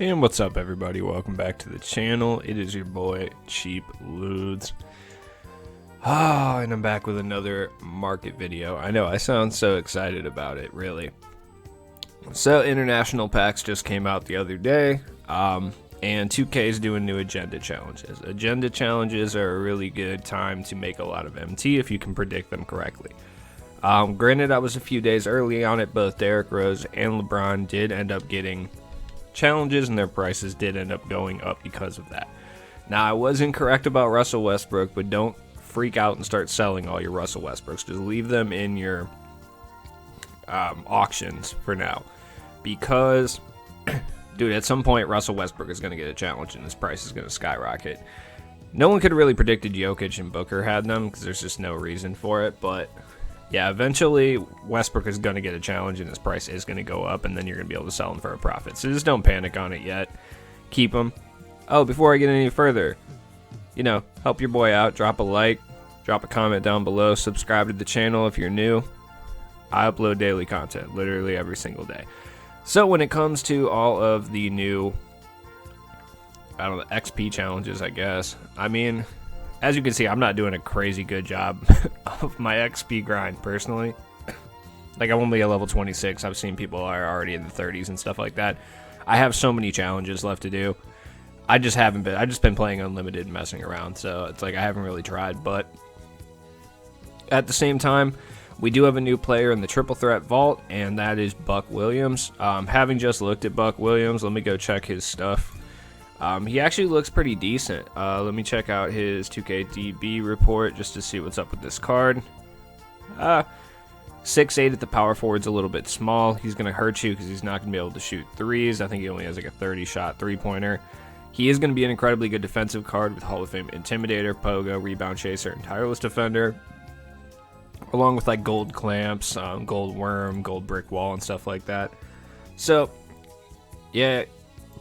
And what's up, everybody? Welcome back to the channel. It is your boy Cheap Ludes. And I'm back with another market video. I know I sound so excited about it, really. So international packs just came out the other day, and 2K is doing new agenda challenges. Agenda challenges are a really good time to make a lot of MT if you can predict them correctly. Granted, I was a few days early on it. Both Derrick Rose and LeBron did end up getting challenges, and their prices did end up going up because of that. Now, I was incorrect about Russell Westbrook, but don't freak out and start selling all your Russell Westbrooks. Just leave them in your auctions for now, because dude, at some point Russell Westbrook is going to get a challenge and his price is going to skyrocket. No one could have really predicted Jokic and Booker had them because there's just no reason for it, but yeah, eventually Westbrook is going to get a challenge and his price is going to go up, and then you're going to be able to sell them for a profit. So just don't panic on it yet. Keep them. Oh, before I get any further, help your boy out. Drop a like, drop a comment down below, subscribe to the channel if you're new. I upload daily content, literally every single day. So when it comes to all of the new, XP challenges, I guess. I mean, as you can see, I'm not doing a crazy good job of my XP grind personally. Like, I'm only at level 26. I've seen people are already in the 30s and stuff like that. I have so many challenges left to do. I've just been playing unlimited and messing around, so it's like I haven't really tried. But at the same time, we do have a new player in the Triple Threat Vault, and that is Buck Williams. Having just looked at Buck Williams, let me go check his stuff. He actually looks pretty decent. Let me check out his 2KDB report just to see what's up with this card. 6'8" at the power forward's a little bit small. He's going to hurt you because he's not going to be able to shoot threes. I think he only has like a 30-shot three-pointer. He is going to be an incredibly good defensive card with Hall of Fame Intimidator, Pogo, Rebound Chaser, and Tireless Defender, along with like gold clamps, gold worm, gold brick wall, and stuff like that. So, yeah,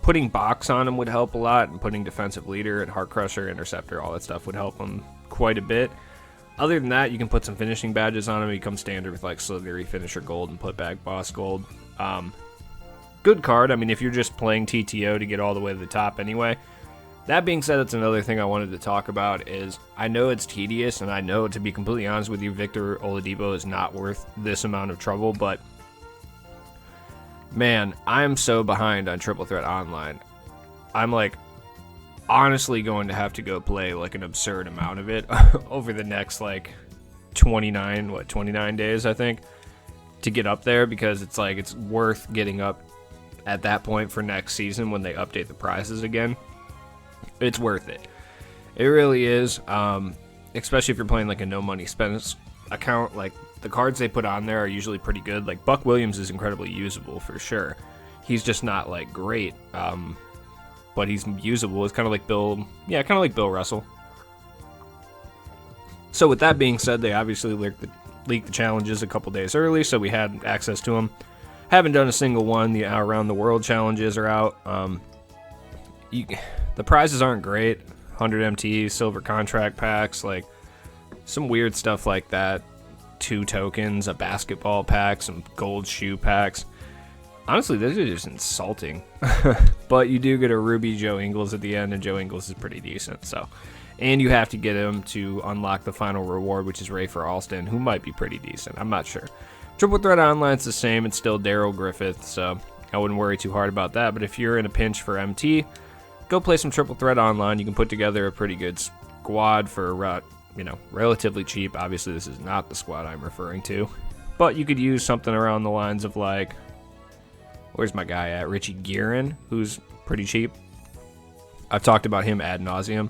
putting box on him would help a lot, and putting defensive leader and heart crusher, interceptor, all that stuff would help him quite a bit. Other than that, you can put some finishing badges on him. He comes standard with like Slithery Finisher Gold and Putback Boss Gold. Good card. I mean, if you're just playing TTO to get all the way to the top anyway. That being said, that's another thing I wanted to talk about is I know it's tedious, and I know, to be completely honest with you, Victor Oladipo is not worth this amount of trouble, but man, I'm so behind on Triple Threat Online. I'm like honestly going to have to go play like an absurd amount of it over the next like 29 days, I think, to get up there, because it's like it's worth getting up at that point for next season when they update the prizes again. It's worth it. It really is, especially if you're playing like a no money spends account. Like, the cards they put on there are usually pretty good. Like, Buck Williams is incredibly usable for sure. He's just not like great, but he's usable. It's kind of like Bill Russell. So with that being said, they obviously leaked the challenges a couple days early, so we had access to them. Haven't done a single one. The Around the World challenges are out. The prizes aren't great. 100 MT, silver contract packs, like some weird stuff like that. 2 tokens, a basketball pack, some gold shoe packs. Honestly, this is just insulting. But you do get a Ruby Joe Ingles at the end, and Joe Ingles is pretty decent. So, and you have to get him to unlock the final reward, which is Ray for Alston, who might be pretty decent. I'm not sure. Triple Threat Online's the same. It's still Daryl Griffith, so I wouldn't worry too hard about that. But if you're in a pinch for MT, go play some Triple Threat Online. You can put together a pretty good squad for, relatively cheap. Obviously, this is not the squad I'm referring to, but you could use something around the lines of like, where's my guy at? Richie Guerin, who's pretty cheap. I've talked about him ad nauseum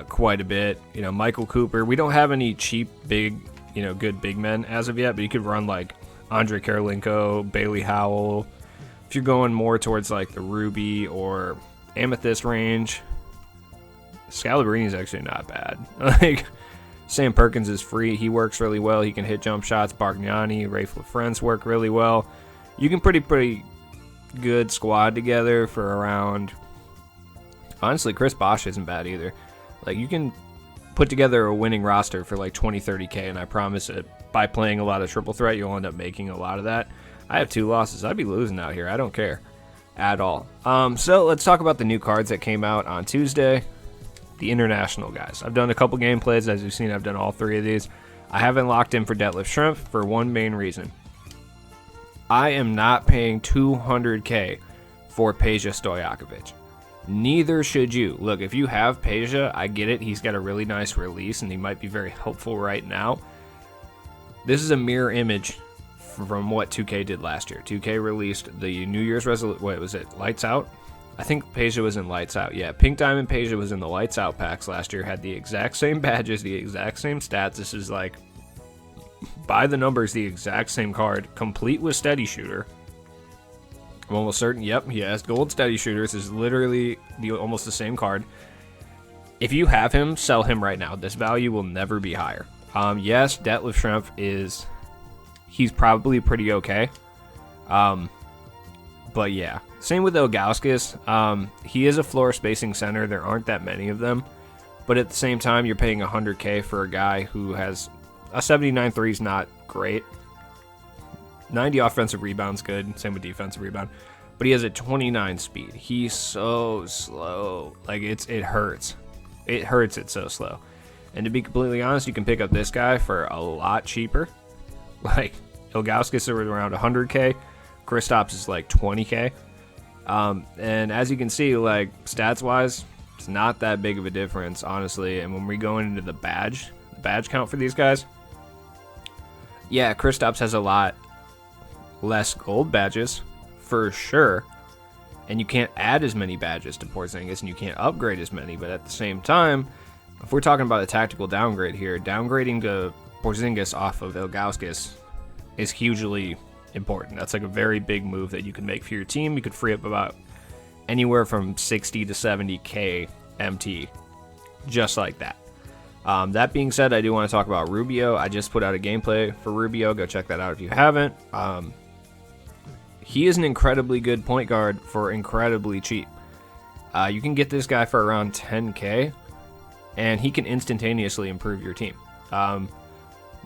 quite a bit. Michael Cooper. We don't have any cheap, big, good big men as of yet, but you could run like Andre Karolinko, Bailey Howell. If you're going more towards like the Ruby or Amethyst range, Scalabrine is actually not bad. Like, Sam Perkins is free. He works really well. He can hit jump shots. Bargnani, Rafe LaFrance work really well. You can pretty good squad together for around. Honestly, Chris Bosh isn't bad either. Like, you can put together a winning roster for like 20-30K, and I promise it, by playing a lot of Triple Threat, you'll end up making a lot of that. I have 2 losses. I'd be losing out here. I don't care. at all. So let's talk about the new cards that came out on Tuesday. The international guys. I've done a couple gameplays. As you've seen, I've done all 3 of these. I haven't locked in for Detlef Schrempf for one main reason. I am not paying 200k for Peja Stojakovic. Neither should you. Look, if you have Peja, I get it. He's got a really nice release, and he might be very helpful right now. This is a mirror image from what 2K did last year. 2K released the New Year's resolution. What was it? Lights Out? I think Peja was in Lights Out. Yeah, Pink Diamond Peja was in the Lights Out packs last year. Had the exact same badges, the exact same stats. This is like, by the numbers, the exact same card, complete with Steady Shooter. I'm almost certain, yep, he has gold Steady Shooters. This is literally almost the same card. If you have him, sell him right now. This value will never be higher. Yes, Detlef Schrempf he's probably pretty okay. But yeah, same with Ilgauskas. He is a floor spacing center. There aren't that many of them. But at the same time, you're paying 100k for a guy who has a 79 3 is not great. 90 offensive rebound's good. Same with defensive rebound. But he has a 29 speed. He's so slow. Like, it hurts. It hurts, it's so slow. And to be completely honest, you can pick up this guy for a lot cheaper. Like, Ilgauskas is around 100k. Kristaps is like 20k. And as you can see, like, stats-wise, it's not that big of a difference, honestly. And when we go into the badge count for these guys, yeah, Kristaps has a lot less gold badges, for sure. And you can't add as many badges to Porzingis, and you can't upgrade as many. But at the same time, if we're talking about a tactical downgrade here, downgrading to Porzingis off of Ilgauskas is hugely important. That's like a very big move that you can make for your team. You could free up about anywhere from 60 to 70k MT, just like that. That being said, I do want to talk about Rubio. I just put out a gameplay for Rubio. Go check that out if you haven't. He is an incredibly good point guard for incredibly cheap. You can get this guy for around 10k, and he can instantaneously improve your team.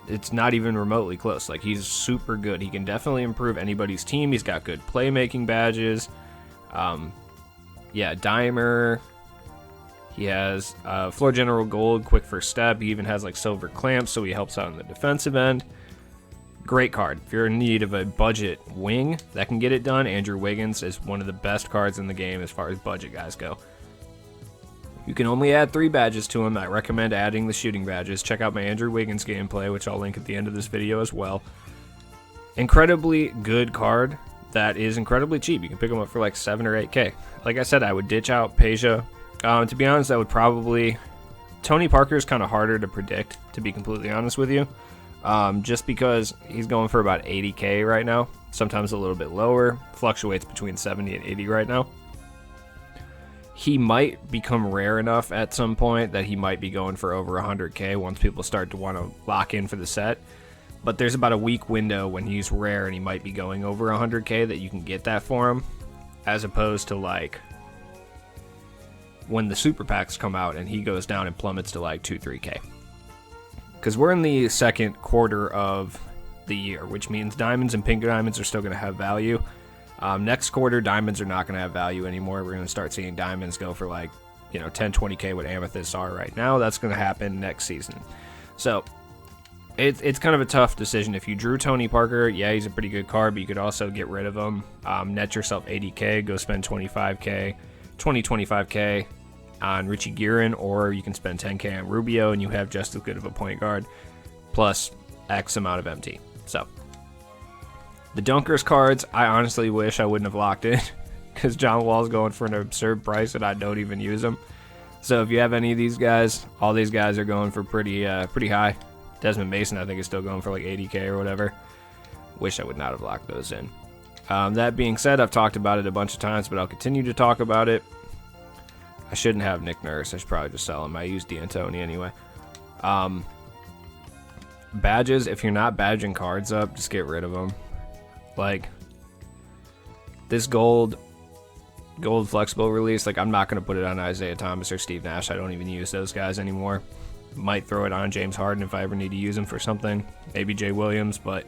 It's not even remotely close. Like, he's super good. He can definitely improve anybody's team. He's got good playmaking badges. Yeah, Dimer. He has Floor General Gold, Quick First Step. He even has like Silver Clamps, so he helps out on the defensive end. Great card. If you're in need of a budget wing that can get it done, Andrew Wiggins is one of the best cards in the game as far as budget guys go. You can only add 3 badges to him. I recommend adding the shooting badges. Check out my Andrew Wiggins gameplay, which I'll link at the end of this video as well. Incredibly good card that is incredibly cheap. You can pick him up for like 7 or 8k. Like I said, I would ditch out Peja. To be honest, I would probably... Tony Parker is kind of harder to predict, to be completely honest with you. Just because he's going for about 80k right now. Sometimes a little bit lower. Fluctuates between 70 and 80 right now. He might become rare enough at some point that he might be going for over 100k once people start to want to lock in for the set. But there's about a week window when he's rare and he might be going over 100k that you can get that for him, as opposed to like when the super packs come out and he goes down and plummets to like 2-3k. Because we're in the second quarter of the year, which means diamonds and pink diamonds are still going to have value. Next quarter, diamonds are not going to have value anymore. We're going to start seeing diamonds go for like, 10, 20k what amethysts are right now. That's going to happen next season. So it's kind of a tough decision. If you drew Tony Parker, yeah, he's a pretty good card, but you could also get rid of him. Net yourself 80k, go spend 25k, 25k on Richie Guerin, or you can spend 10k on Rubio and you have just as good of a point guard plus X amount of MT. So the Dunkers cards, I honestly wish I wouldn't have locked in because John Wall's going for an absurd price and I don't even use them. So if you have any of these guys, all these guys are going for pretty high. Desmond Mason, I think, is still going for like 80k or whatever. Wish I would not have locked those in. That being said, I've talked about it a bunch of times, but I'll continue to talk about it. I shouldn't have Nick Nurse. I should probably just sell him. I use D'Antoni anyway. Badges, if you're not badging cards up, just get rid of them. Like, this gold flexible release, like, I'm not going to put it on Isaiah Thomas or Steve Nash. I don't even use those guys anymore. Might throw it on James Harden if I ever need to use him for something. Maybe Jay Williams, but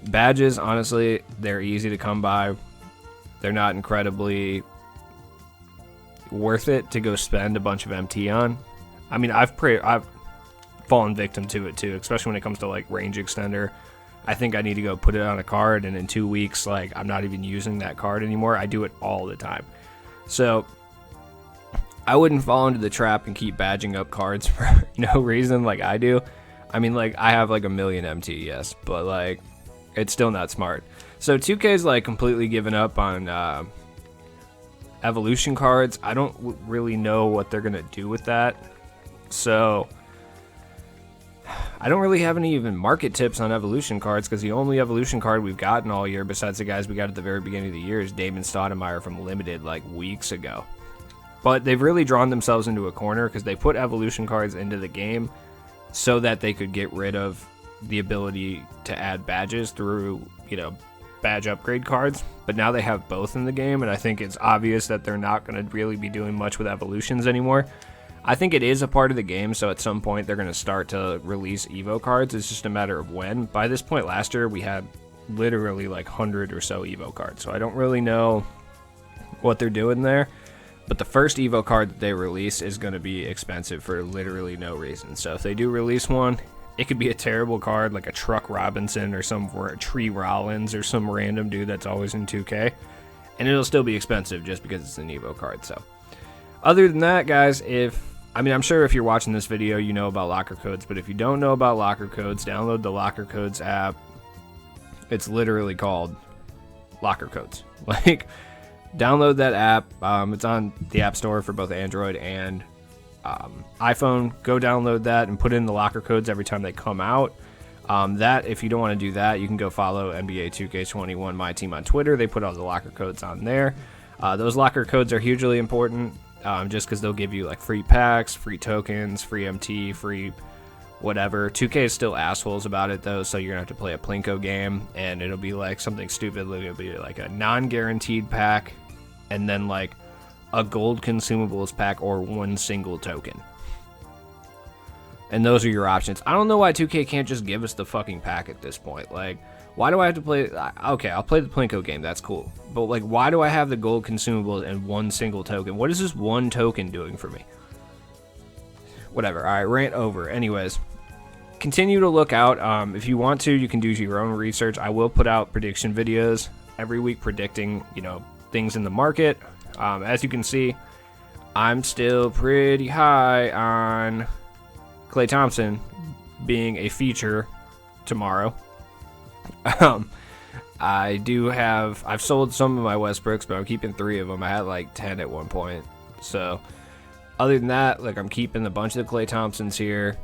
badges, honestly, they're easy to come by. They're not incredibly worth it to go spend a bunch of MT on. I mean, I've fallen victim to it too, especially when it comes to like range extender. I think I need to go put it on a card, and in 2 weeks, like, I'm not even using that card anymore. I do it all the time. So I wouldn't fall into the trap and keep badging up cards for no reason like I do. I mean, like, I have like a million MT, yes, but like, it's still not smart. So 2K's like completely given up on evolution cards. I don't really know what they're gonna do with that. So I don't really have any even market tips on evolution cards, because the only evolution card we've gotten all year, besides the guys we got at the very beginning of the year, is Damon Stoudemire from Limited like weeks ago. But they've really drawn themselves into a corner, because they put evolution cards into the game so that they could get rid of the ability to add badges through, you know, badge upgrade cards. But now they have both in the game, and I think it's obvious that they're not going to really be doing much with evolutions anymore. I think it is a part of the game, so at some point they're going to start to release Evo cards. It's just a matter of when. By this point last year, we had literally like 100 or so Evo cards, so I don't really know what they're doing there. But the first Evo card that they release is going to be expensive for literally no reason. So if they do release one, it could be a terrible card like a Truck Robinson or some Tree Rollins or some random dude that's always in 2K. And it'll still be expensive just because it's an Evo card. So other than that, guys, I'm sure if you're watching this video, you know about locker codes, but if you don't know about locker codes, download the Locker Codes app. It's literally called Locker Codes. Like, download that app. It's on the App Store for both Android and iPhone. Go download that and put in the locker codes every time they come out. That, if you don't want to do that, you can go follow NBA 2K21 My Team on Twitter. They put all the locker codes on there. Those locker codes are hugely important. Just because they'll give you like free packs, free tokens, free MT, free whatever. 2K is still assholes about it though, so you're gonna have to play a Plinko game, and it'll be like something stupid. It'll be like a non-guaranteed pack, and then like a gold consumables pack or one single token. And those are your options. I don't know why 2K can't just give us the fucking pack at this point. Like, why do I have to play? Okay, I'll play the Plinko game. That's cool. But, like, why do I have the gold consumables and one single token? What is this one token doing for me? Whatever. All right, rant over. Anyways, continue to look out. If you want to, you can do your own research. I will put out prediction videos every week predicting, you know, things in the market. As you can see, I'm still pretty high on Klay Thompson being a feature tomorrow. I've sold some of my Westbrooks, but I'm keeping 3 of them. I had like 10 at one point. So other than that, like, I'm keeping a bunch of the Klay Thompsons here,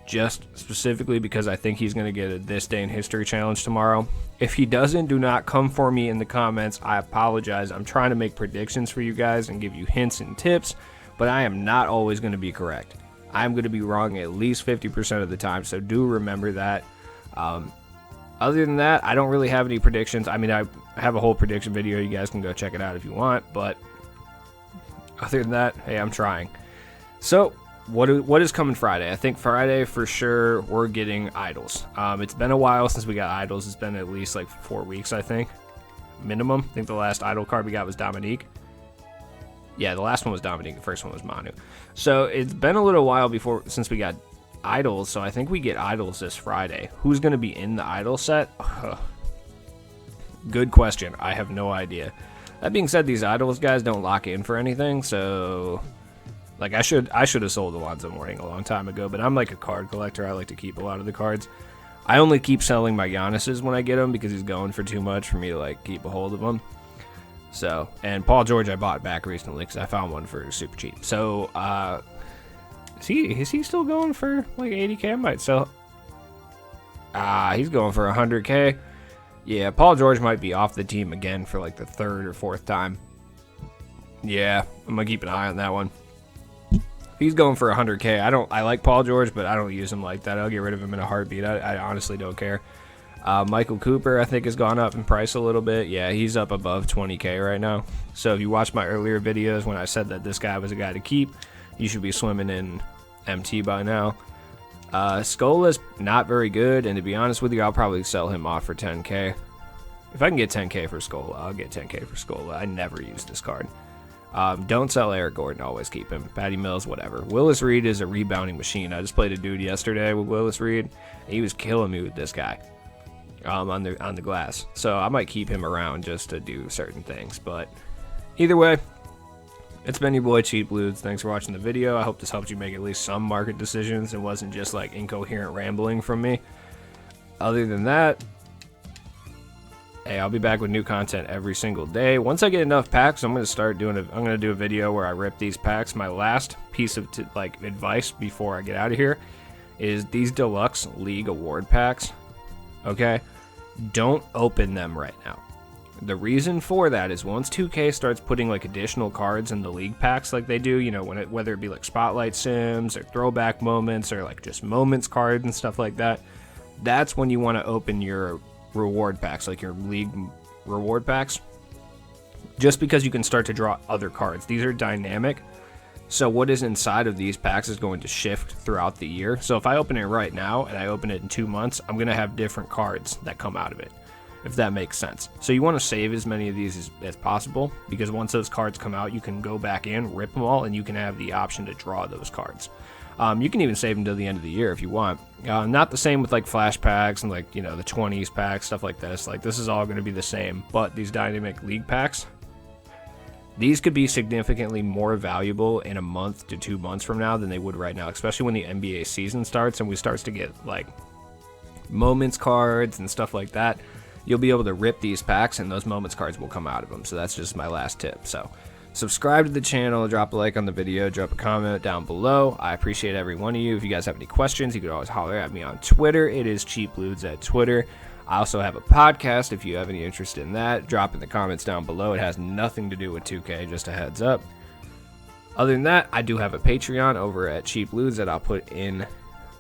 just specifically because I think he's going to get a This Day in History challenge tomorrow. If he doesn't, do not come for me in the comments. I apologize. I'm trying to make predictions for you guys and give you hints and tips, but I am not always going to be correct. I'm going to be wrong at least 50% of the time, so do remember that. Other than that, I don't really have any predictions. I mean, I have a whole prediction video. You guys can go check it out if you want. But other than that, hey, I'm trying. So what is coming Friday? I think Friday for sure we're getting Idols. It's been a while since we got Idols. It's been at least like 4 weeks, I think. Minimum. I think the last Idol card we got was Dominique. Yeah, the last one was Dominique. The first one was Manu. So it's been a little while since we got Idols, so I think we get Idols this Friday. Who's going to be in the Idol set? Good question. I have no idea. That being said, these Idols guys don't lock in for anything, so like I should have sold Alonzo Mourning a long time ago, but I'm like a card collector. I like to keep a lot of the cards. I only keep selling my Giannis's when I get them because he's going for too much for me to like keep a hold of them. So, and Paul George I bought back recently because I found one for super cheap. So, is he still going for like 80K? I might sell. He's going for 100K. Yeah, Paul George might be off the team again for like the 3rd or 4th time. Yeah, I'm gonna keep an eye on that one. He's going for 100K. I like Paul George, but I don't use him like that. I'll get rid of him in a heartbeat. I honestly don't care. Michael Cooper, I think, has gone up in price a little bit. Yeah, he's up above 20K right now. So if you watch my earlier videos when I said that this guy was a guy to keep, you should be swimming in MT by now. Skola's not very good, and to be honest with you, I'll probably sell him off for 10K. If I can get 10K for Scola, I'll get 10K for Scola. I never use this card. Don't sell Eric Gordon. Always keep him. Patty Mills, whatever. Willis Reed is a rebounding machine. I just played a dude yesterday with Willis Reed. And he was killing me with this guy on the glass. So I might keep him around just to do certain things. But either way, it's been your boy Cheap Ludes. Thanks for watching the video. I hope this helped you make at least some market decisions and wasn't just like incoherent rambling from me. Other than that, hey, I'll be back with new content every single day. Once I get enough packs, I'm going to do a video where I rip these packs. My last piece of advice before I get out of here is these deluxe league award packs. Okay? Don't open them right now. The reason for that is once 2K starts putting like additional cards in the league packs like they do, you know, whether it be like spotlight sims or throwback moments or like just moments cards and stuff like that, that's when you want to open your reward packs, like your league reward packs, just because you can start to draw other cards. These are dynamic, so what is inside of these packs is going to shift throughout the year. So if I open it right now and I open it in 2 months, I'm going to have different cards that come out of it, if that makes sense. So you want to save as many of these as possible, because once those cards come out, you can go back in, rip them all, and you can have the option to draw those cards. You can even save them till the end of the year if you want. Not the same with like flash packs and like, you know, the 20s packs, stuff like this. Like this is all going to be the same, but these dynamic league packs, these could be significantly more valuable in a month to 2 months from now than they would right now, especially when the NBA season starts and we starts to get like moments cards and stuff like that. You'll be able to rip these packs and those moments cards will come out of them. So that's just my last tip. So subscribe to the channel, drop a like on the video, drop a comment down below. I appreciate every one of you. If you guys have any questions, you could always holler at me on Twitter. It is Cheap Ludes at Twitter. I also have a podcast. If you have any interest in that, drop in the comments down below. It has nothing to do with 2K, just a heads up. Other than that, I do have a Patreon over at Cheap Ludes that I'll put in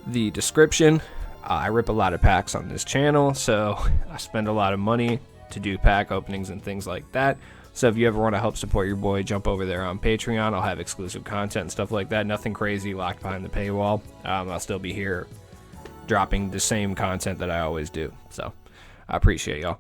the description. I rip a lot of packs on this channel, so I spend a lot of money to do pack openings and things like that. So if you ever want to help support your boy, jump over there on Patreon. I'll have exclusive content and stuff like that. Nothing crazy locked behind the paywall. I'll still be here dropping the same content that I always do. So I appreciate y'all.